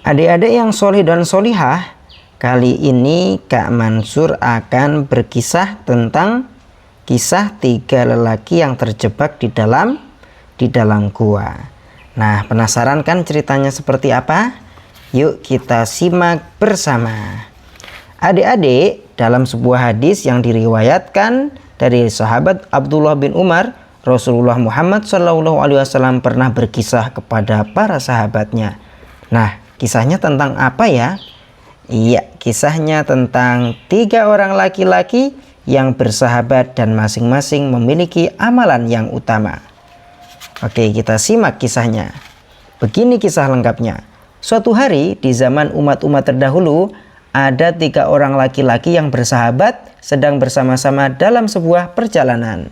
Adik-adik yang solih dan solihah, kali ini Kak Mansur akan berkisah tentang kisah 3 lelaki yang terjebak di dalam gua. Nah, penasaran kan ceritanya seperti apa? Yuk kita simak bersama. Adik-adik, dalam sebuah hadis yang diriwayatkan dari sahabat Abdullah bin Umar, Rasulullah Muhammad SAW pernah berkisah kepada para sahabatnya. Nah, kisahnya tentang apa ya? Iya, kisahnya tentang 3 orang laki-laki yang bersahabat dan masing-masing memiliki amalan yang utama. Oke, kita simak kisahnya. Begini kisah lengkapnya. Suatu hari di zaman umat-umat terdahulu, ada 3 orang laki-laki yang bersahabat sedang bersama-sama dalam sebuah perjalanan.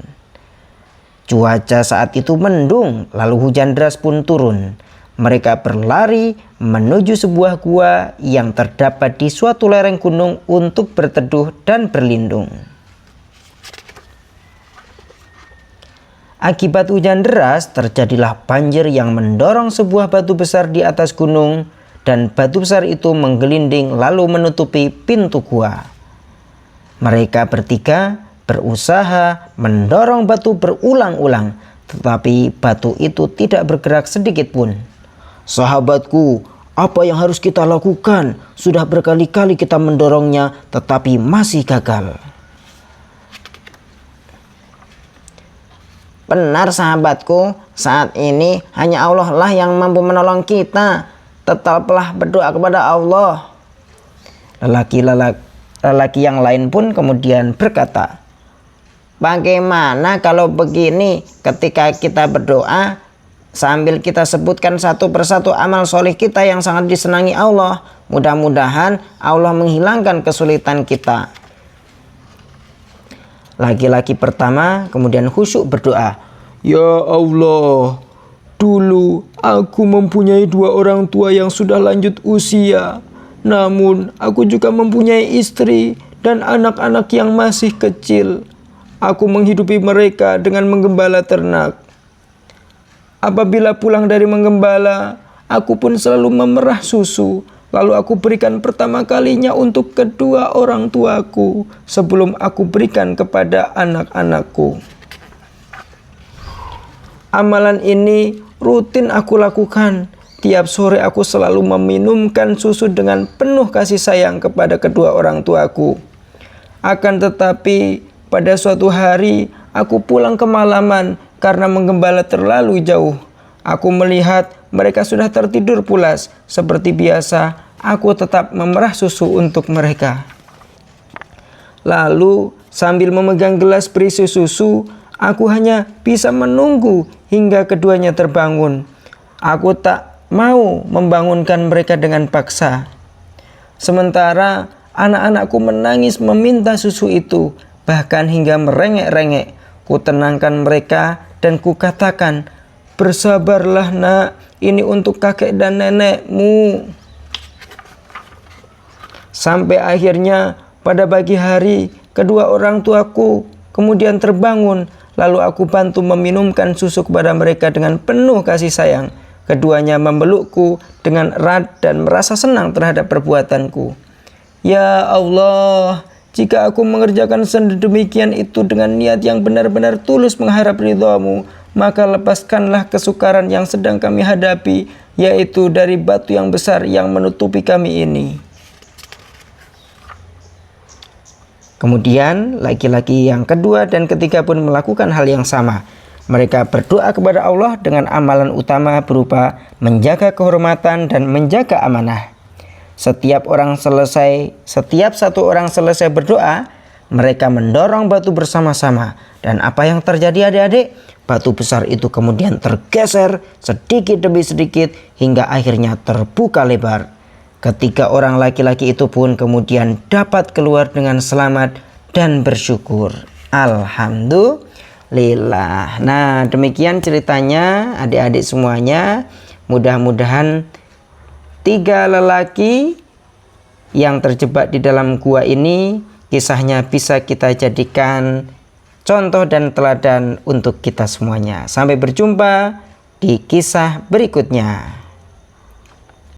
Cuaca saat itu mendung, lalu hujan deras pun turun. Mereka berlari menuju sebuah gua yang terdapat di suatu lereng gunung untuk berteduh dan berlindung. Akibat hujan deras, terjadilah banjir yang mendorong sebuah batu besar di atas gunung, dan batu besar itu menggelinding lalu menutupi pintu gua. Mereka bertiga berusaha mendorong batu berulang-ulang, tetapi batu itu tidak bergerak sedikit pun. "Sahabatku, apa yang harus kita lakukan? Sudah berkali-kali kita mendorongnya, tetapi masih gagal." "Benar sahabatku, saat ini hanya Allah lah yang mampu menolong kita. Tetaplah berdoa kepada Allah." Lelaki yang lain pun kemudian berkata, "Bagaimana kalau begini, ketika kita berdoa, sambil kita sebutkan satu persatu amal soleh kita yang sangat disenangi Allah, mudah-mudahan Allah menghilangkan kesulitan kita." Laki-laki pertama kemudian khusyuk berdoa, "Ya Allah, dulu aku mempunyai 2 orang tua yang sudah lanjut usia. Namun aku juga mempunyai istri dan anak-anak yang masih kecil. Aku menghidupi mereka dengan menggembala ternak. Apabila pulang dari menggembala, aku pun selalu memerah susu. Lalu aku berikan pertama kalinya untuk kedua orang tuaku sebelum aku berikan kepada anak-anakku. Amalan ini rutin aku lakukan. Tiap sore aku selalu meminumkan susu dengan penuh kasih sayang kepada kedua orang tuaku. Akan tetapi pada suatu hari aku pulang kemalaman karena menggembala terlalu jauh. Aku melihat mereka sudah tertidur pulas. Seperti biasa, aku tetap memerah susu untuk mereka. Lalu sambil memegang gelas berisi susu, aku hanya bisa menunggu hingga keduanya terbangun. Aku tak mau membangunkan mereka dengan paksa. Sementara anak-anakku menangis meminta susu itu, bahkan hingga merengek-rengek. Ku tenangkan mereka dan ku katakan, "Bersabarlah nak, ini untuk kakek dan nenekmu." Sampai akhirnya pada pagi hari, kedua orang tuaku kemudian terbangun. Lalu aku bantu meminumkan susu kepada mereka dengan penuh kasih sayang. Keduanya memelukku dengan erat dan merasa senang terhadap perbuatanku. "Ya Allah, jika aku mengerjakan sedemikian itu dengan niat yang benar-benar tulus mengharap ridha-Mu, maka lepaskanlah kesukaran yang sedang kami hadapi, yaitu dari batu yang besar yang menutupi kami ini." Kemudian laki-laki yang kedua dan ketiga pun melakukan hal yang sama. Mereka berdoa kepada Allah dengan amalan utama berupa menjaga kehormatan dan menjaga amanah. Setiap satu orang selesai berdoa, mereka mendorong batu bersama-sama. Dan apa yang terjadi adik-adik? Batu besar itu kemudian tergeser sedikit demi sedikit hingga akhirnya terbuka lebar. Ketiga orang laki-laki itu pun kemudian dapat keluar dengan selamat dan bersyukur. Alhamdulillah. Nah, demikian ceritanya adik-adik semuanya. Mudah-mudahan 3 lelaki yang terjebak di dalam gua ini, kisahnya bisa kita jadikan contoh dan teladan untuk kita semuanya. Sampai berjumpa di kisah berikutnya.